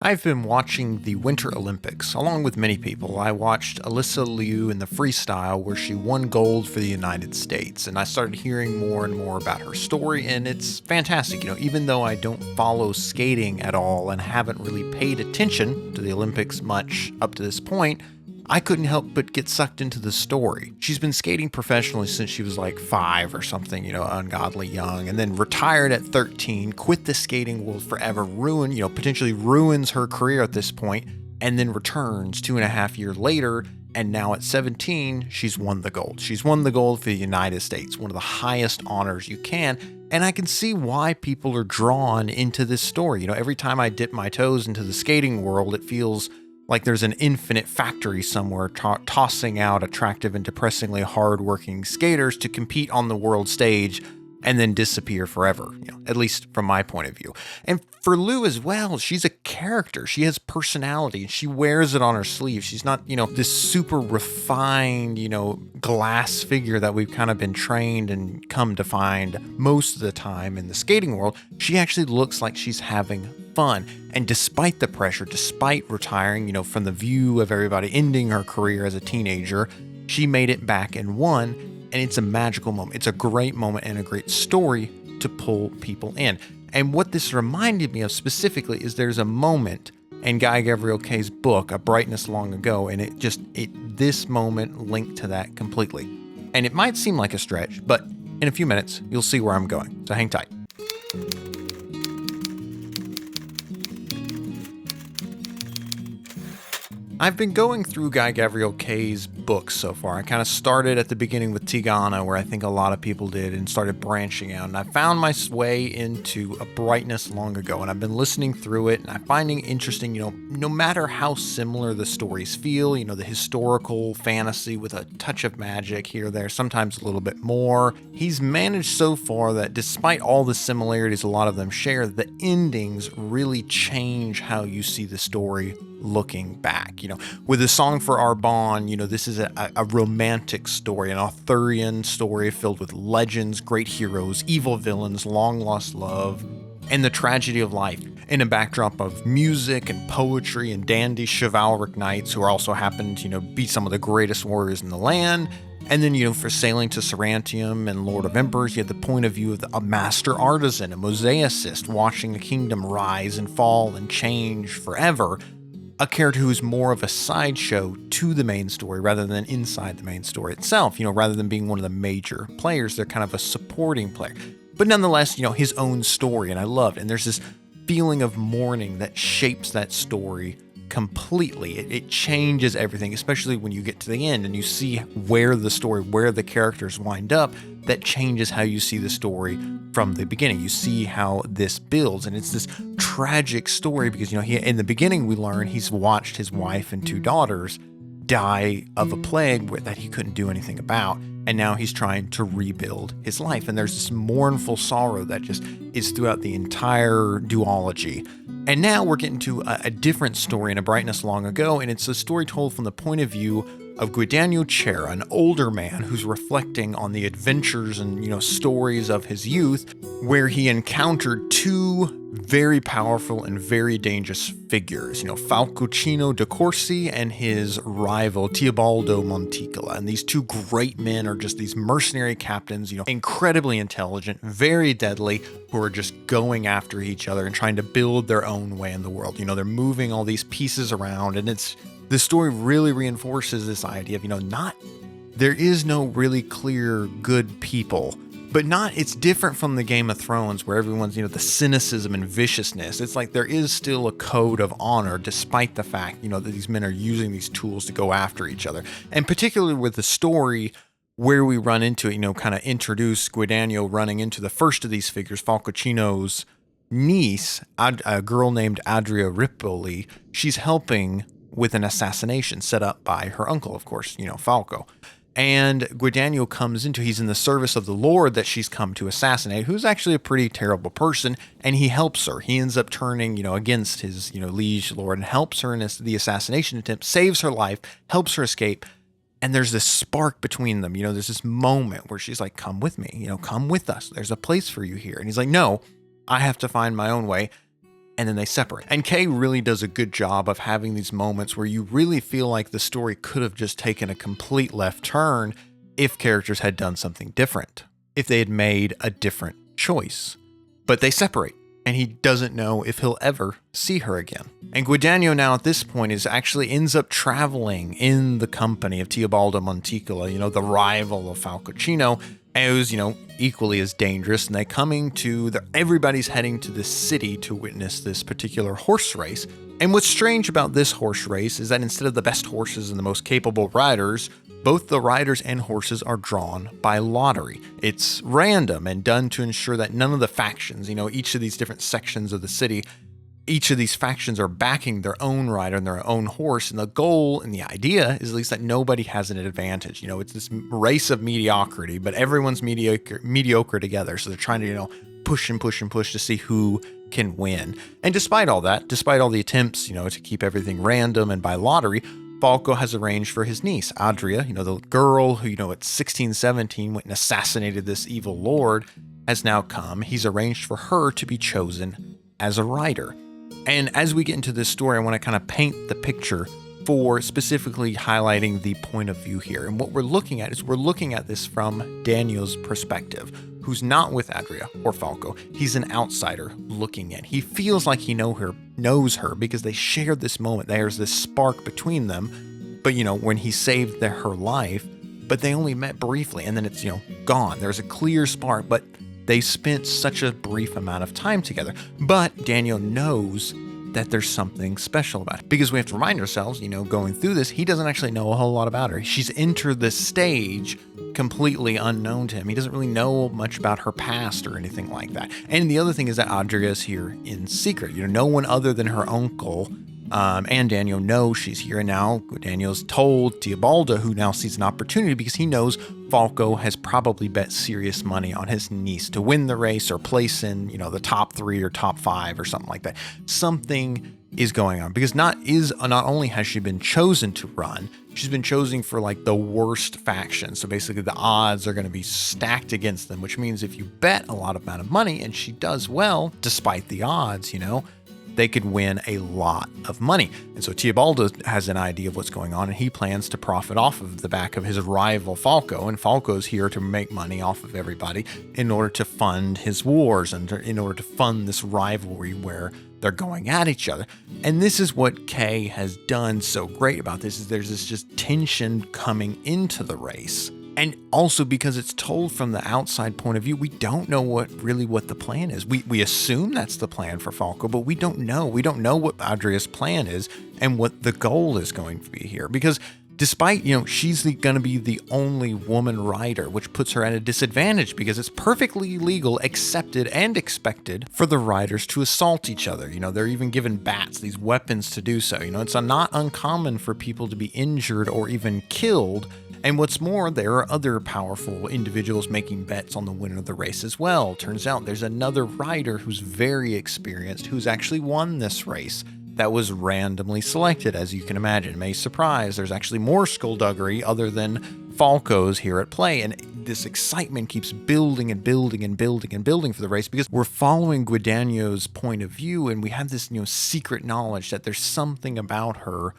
I've been watching the Winter Olympics, along with many people. I watched Alysa Liu in the freestyle where she won gold for the United States, and I started hearing more and more about her story, and it's fantastic. Even though I don't follow skating at all and haven't really paid attention to the Olympics much up to this point, I couldn't help but get sucked into the story. She's been skating professionally since she was like 5 or something, ungodly young, and then retired at 13, quit the skating world forever, potentially ruins her career at this point, and then returns 2.5 years later. And now at 17, she's won the gold. She's won the gold for the United States, one of the highest honors you can. And I can see why people are drawn into this story. Every time I dip my toes into the skating world, it feels like there's an infinite factory somewhere tossing out attractive and depressingly hardworking skaters to compete on the world stage and then disappear forever, at least from my point of view. And for Lou as well, she's a character. She has personality and she wears it on her sleeve. She's not, this super refined, glass figure that we've kind of been trained and come to find most of the time in the skating world. She actually looks like she's having fun. And despite the pressure, despite retiring, from the view of everybody ending her career as a teenager, she made it back and won. And it's a magical moment. It's a great moment and a great story to pull people in. And what this reminded me of specifically is there's a moment in Guy Gavriel Kay's book, A Brightness Long Ago, and this moment linked to that completely. And it might seem like a stretch, but in a few minutes, you'll see where I'm going. So hang tight. I've been going through Guy Gavriel Kay's books so far. I kind of started at the beginning with Tigana, where I think a lot of people did, and started branching out. And I found my way into A Brightness Long Ago, and I've been listening through it, and I'm finding it interesting, no matter how similar the stories feel, the historical fantasy with a touch of magic here, there, sometimes a little bit more. He's managed so far that despite all the similarities a lot of them share, the endings really change how you see the story looking back. With A Song for Arbonne, this is a romantic story, an Arthurian story filled with legends, great heroes, evil villains, long lost love, and the tragedy of life in a backdrop of music and poetry and dandy chivalric knights who also happen to, be some of the greatest warriors in the land. And then, for Sailing to Sarantium and Lord of Emperors, you had the point of view of a master artisan, a mosaicist, watching the kingdom rise and fall and change forever. A character who is more of a sideshow to the main story rather than inside the main story itself. Rather than being one of the major players, they're kind of a supporting player. But nonetheless, his own story, and I loved it. And there's this feeling of mourning that shapes that story completely. It changes everything, especially when you get to the end and you see where the characters wind up. That changes how you see the story from the beginning. You see how this builds, and it's this tragic story because, in the beginning we learn he's watched his wife and 2 daughters die of a plague that he couldn't do anything about, and now he's trying to rebuild his life. And there's this mournful sorrow that just is throughout the entire duology. And now we're getting to a different story in A Brightness Long Ago, and it's a story told from the point of view of Guadagno Cera, an older man who's reflecting on the adventures and, stories of his youth, where he encountered 2 very powerful and very dangerous figures, Falcocino de Corsi and his rival Teobaldo Monticola. And these 2 great men are just these mercenary captains, incredibly intelligent, very deadly, who are just going after each other and trying to build their own way in the world. They're moving all these pieces around, and the story really reinforces this idea of, there is no really clear good people, but it's different from the Game of Thrones where everyone's, the cynicism and viciousness. It's like there is still a code of honor despite the fact, that these men are using these tools to go after each other. And particularly with the story where we run into it, kind of introduce Guadagno running into the first of these figures, Falcocino's niece, a girl named Adria Ripoli. She's helping with an assassination set up by her uncle, of course, Falco. And Guadagno he's in the service of the Lord that she's come to assassinate, who's actually a pretty terrible person, and he helps her. He ends up turning, against his, liege lord, and helps her in the assassination attempt, saves her life, helps her escape. And there's this spark between them. There's this moment where she's like, come with me, come with us. There's a place for you here. And he's like, no, I have to find my own way. and then they separate. And Kay really does a good job of having these moments where you really feel like the story could have just taken a complete left turn if characters had done something different, if they had made a different choice. But they separate, and he doesn't know if he'll ever see her again. And Guadagno now at this point actually ends up traveling in the company of Teobaldo Monticola, the rival of Falcocino, who's, equally as dangerous. And everybody's heading to this city to witness this particular horse race. And what's strange about this horse race is that instead of the best horses and the most capable riders, both the riders and horses are drawn by lottery. It's random and done to ensure that none of the factions, each of these different sections of the city, each of these factions are backing their own rider and their own horse. And the goal and the idea is at least that nobody has an advantage. It's this race of mediocrity, but everyone's mediocre together. So they're trying to, push and push and push to see who can win. And despite all that, despite all the attempts, to keep everything random and by lottery, Falco has arranged for his niece, Adria, the girl who, at 16, 17 went and assassinated this evil lord, has now come. He's arranged for her to be chosen as a rider. And as we get into this story, I want to kind of paint the picture for specifically highlighting the point of view here. And what we're looking at this from Daniel's perspective, who's not with Adria or Falco. He's an outsider looking in. He feels like he knows her because they shared this moment. There's this spark between them. But, when he saved her life, but they only met briefly and then it's, gone. There's a clear spark, but they spent such a brief amount of time together. But Daniel knows that there's something special about it. Because we have to remind ourselves, going through this, he doesn't actually know a whole lot about her. She's entered this stage completely unknown to him. He doesn't really know much about her past or anything like that. And the other thing is that Adria is here in secret. No one other than her uncle and Daniel knows she's here. And now Daniel's told Teobaldo, who now sees an opportunity because he knows Falco has probably bet serious money on his niece to win the race or place in, the top 3 or top 5 or something like that. Something is going on because not only has she been chosen to run, she's been chosen for like the worst faction. So basically the odds are going to be stacked against them, which means if you bet a lot amount of money and she does well, despite the odds, they could win a lot of money. And so Teobaldo has an idea of what's going on, and he plans to profit off of the back of his rival Falco. And Falco's here to make money off of everybody in order to fund his wars and in order to fund this rivalry where they're going at each other. And this is what Kay has done so great about this, is there's this just tension coming into the race. And also because it's told from the outside point of view, we don't know what the plan is. We assume that's the plan for Falco, but we don't know. We don't know what Adria's plan is and what the goal is going to be here. Because despite, she's going to be the only woman rider, which puts her at a disadvantage because it's perfectly legal, accepted, and expected for the riders to assault each other. They're even given bats, these weapons to do so. It's not uncommon for people to be injured or even killed. And what's more, there are other powerful individuals making bets on the winner of the race as well. Turns out there's another rider who's very experienced who's actually won this race that was randomly selected, as you can imagine. May surprise, there's actually more skullduggery other than Falco's here at play. And this excitement keeps building and building and building and building for the race because we're following Guadagno's point of view, and we have this, secret knowledge that there's something about her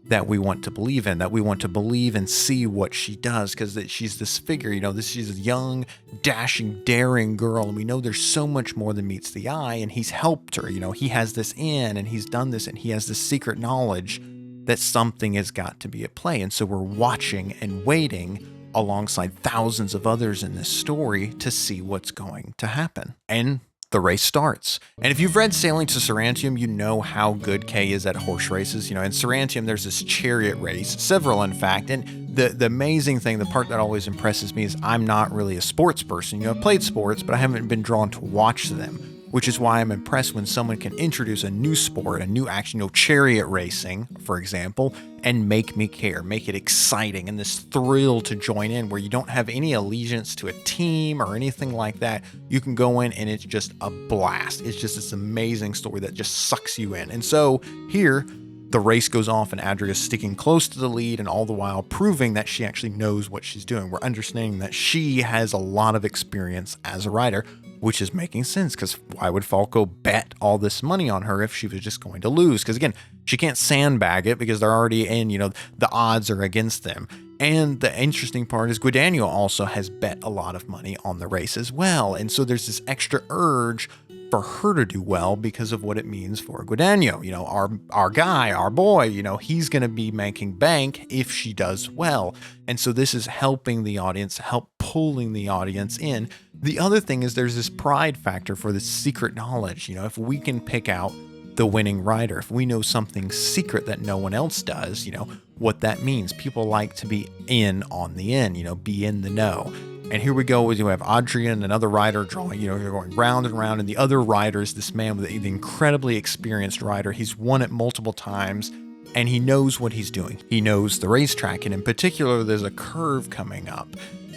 that we want to believe in, that we want to believe and see what she does, because she's this figure, she's a young, dashing, daring girl, and we know there's so much more than meets the eye, and he's helped her, he has this in, and he's done this, and he has this secret knowledge that something has got to be at play. And so we're watching and waiting alongside thousands of others in this story to see what's going to happen. And the race starts. And if you've read Sailing to Sarantium, you know how good Kay is at horse races. In Sarantium, there's this chariot race, several in fact. And the amazing thing, the part that always impresses me is I'm not really a sports person. I've played sports, but I haven't been drawn to watch them, which is why I'm impressed when someone can introduce a new sport, a new action, chariot racing, for example, and make me care, make it exciting and this thrill to join in where you don't have any allegiance to a team or anything like that. You can go in and it's just a blast. It's just this amazing story that just sucks you in. And so here, the race goes off and Adria's sticking close to the lead and all the while proving that she actually knows what she's doing. We're understanding that she has a lot of experience as a rider, which is making sense because why would Falco bet all this money on her if she was just going to lose? Because again, she can't sandbag it because they're already in, the odds are against them. And the interesting part is Guadagno also has bet a lot of money on the race as well. And so there's this extra urge for her to do well because of what it means for Guadagno. Our guy, our boy, he's going to be making bank if she does well. And so this is helping the audience, pulling the audience in. The other thing is there's this pride factor for this secret knowledge. If we can pick out the winning rider, if we know something secret that no one else does, what that means. People like to be in on the in, be in the know. And here we go, you have Adrian, another rider drawing, you're going round and round, and the other rider is this man with the incredibly experienced rider. He's won it multiple times, and he knows what he's doing. He knows the racetrack, and in particular, there's a curve coming up.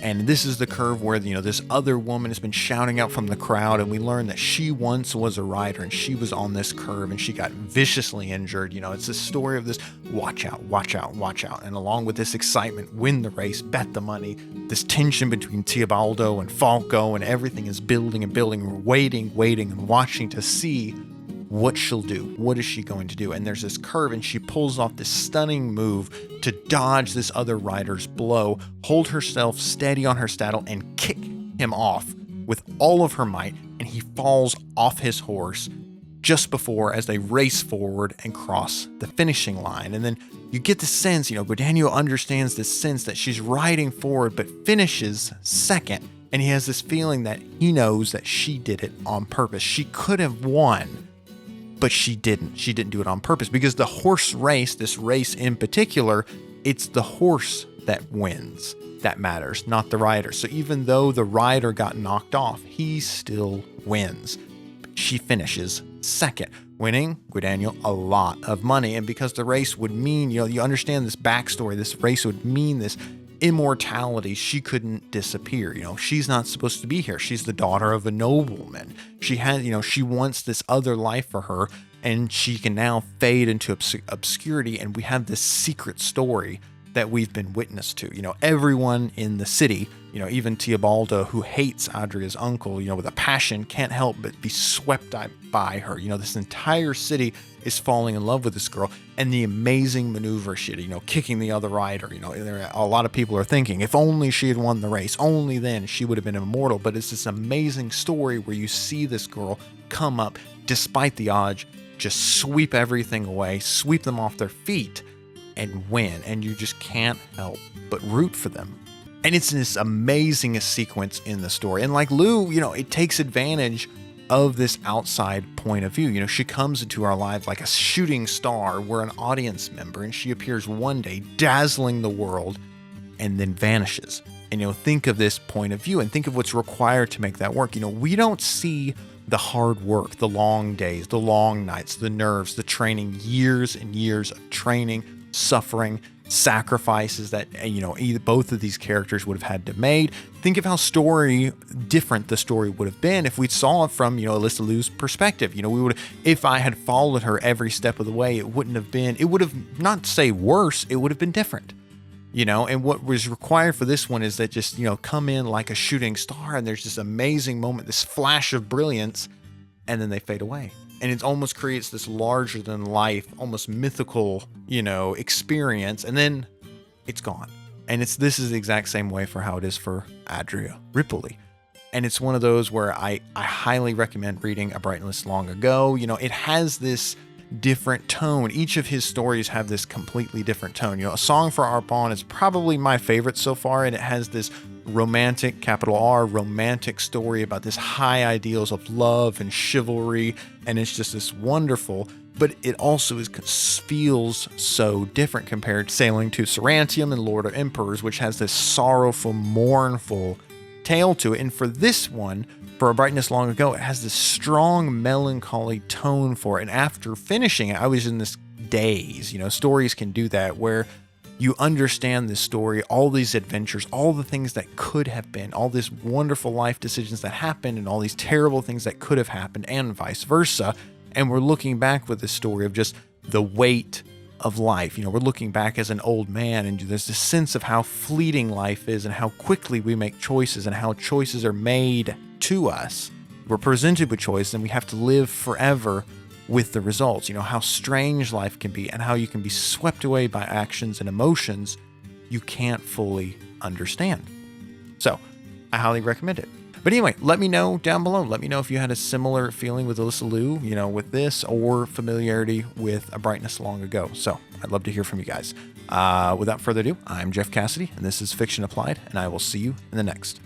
And this is the curve where, this other woman has been shouting out from the crowd, and we learn that she once was a rider, and she was on this curve, and she got viciously injured. It's a story of this watch out, watch out, watch out. And along with this excitement, win the race, bet the money, this tension between Teobaldo and Falco, and everything is building and building. We're waiting, and watching to see what she'll do. What is she going to do? And there's this curve, and she pulls off this stunning move to dodge this other rider's blow, hold herself steady on her saddle, and kick him off with all of her might, and he falls off his horse just before as they race forward and cross the finishing line. And then you get the sense, Guadagno understands this sense that she's riding forward but finishes second. And he has this feeling that he knows that she did it on purpose. She could have won, but she didn't. She didn't do it on purpose because the horse race, this race in particular, it's the horse that wins that matters, not the rider. So even though the rider got knocked off, he still wins. She finishes second, winning Guadagno a lot of money. And because the race would mean, you understand this backstory, this race would mean this immortality. She couldn't disappear. She's not supposed to be here. She's the daughter of a nobleman. She has, she wants this other life for her, and she can now fade into obscurity. And we have this secret story that we've been witness to. Everyone in the city, even Teobaldo, who hates Adria's uncle, with a passion, can't help but be swept by her. This entire city is falling in love with this girl, and the amazing maneuver she did, kicking the other rider. A lot of people are thinking, if only she had won the race, only then she would have been immortal. But it's this amazing story where you see this girl come up, despite the odds, just sweep everything away, sweep them off their feet, and win. And you just can't help but root for them. And it's this amazing sequence in the story. And like Liu, it takes advantage of this outside point of view. She comes into our lives like a shooting star. We're an audience member, and she appears one day, dazzling the world, and then vanishes. And think of this point of view and think of what's required to make that work. We don't see the hard work, the long days, the long nights, the nerves, the training, years and years of training, suffering, sacrifices that either both of these characters would have had to make. Think of how different the story would have been if we saw it from Alysa Liu's perspective. We would, if I had followed her every step of the way, it would have not to say worse, it would have been different. And what was required for this one is that just come in like a shooting star, and there's this amazing moment, this flash of brilliance, and then they fade away. And it almost creates this larger than life, almost mythical, experience. And then it's gone. And this is the exact same way for how it is for Adria Ripoli. And it's one of those where I highly recommend reading A Brightless Long Ago. It has this different tone. Each of his stories have this completely different tone. A Song for Arpon is probably my favorite so far. And it has this romantic, capital R, romantic story about this high ideals of love and chivalry, and it's just this wonderful, but it also feels so different compared to Sailing to Sarantium and Lord of Emperors, which has this sorrowful, mournful tale to it. And for this one, for A Brightness Long Ago, it has this strong, melancholy tone for it. And after finishing it, I was in this daze. Stories can do that, where you understand this story, all these adventures, all the things that could have been, all these wonderful life decisions that happened, and all these terrible things that could have happened, and vice versa. And we're looking back with this story of just the weight of life. We're looking back as an old man, and there's this sense of how fleeting life is and how quickly we make choices and how choices are made to us. we're presented with choice, and we have to live forever with the results. You know, how strange life can be and how you can be swept away by actions and emotions you can't fully understand. So I highly recommend it. But anyway, let me know down below. Let me know if you had a similar feeling with Alysa Liu, you know, with this, or familiarity with A Brightness Long Ago. So I'd love to hear from you guys. Without further ado, I'm Jeff Cassidy, and this is Fiction Applied, and I will see you in the next.